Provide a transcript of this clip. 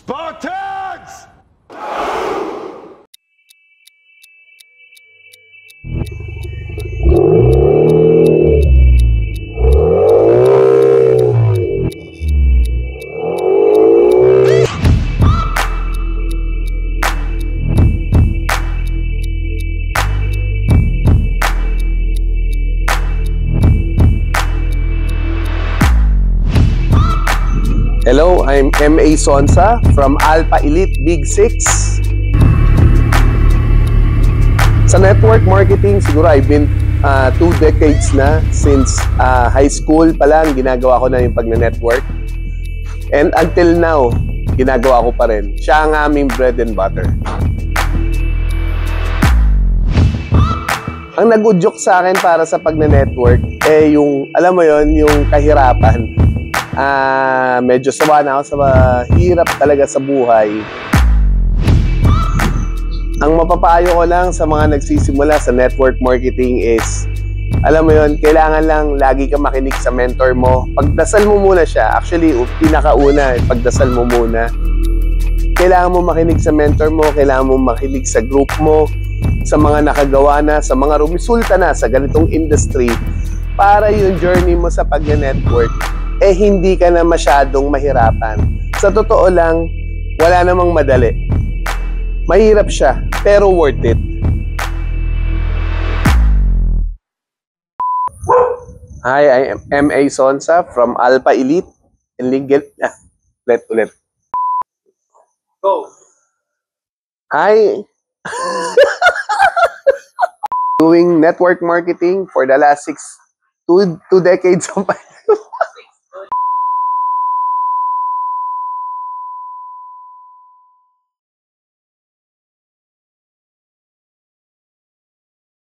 Spartans! Hello, I'm M.A. Sonsa from Alpha Elite Big 6. Sa network marketing, siguro I've been 2 decades na. Since high school pa lang, ginagawa ko na yung pag-network. And until now, ginagawa ko pa rin. Siya ang aming bread and butter. Ang nag-udyok sa akin para sa pag-network, yung, alam mo yon, yung kahirapan. Medyo sawa na ako sa hirap talaga sa buhay. Ang mapapayo ko lang sa mga nagsisimula sa network marketing is, alam mo yon, kailangan lang lagi ka makinig sa mentor mo. Pagdasal mo muna siya. Actually, pinakauna, pagdasal mo muna. Kailangan mo makinig sa mentor mo, kailangan mo makinig sa group mo, sa mga nakagawa na, sa mga rumisulta na sa ganitong industry, para yung journey mo sa pag-network hindi ka na masyadong mahirapan. Sa totoo lang, wala namang madali. Mahirap siya, pero worth it. Hi, I am M.A. Sonsa from Alpha Elite in Lincoln. Ulit. Go! Hi! Doing network marketing for the last 2 decades of my life.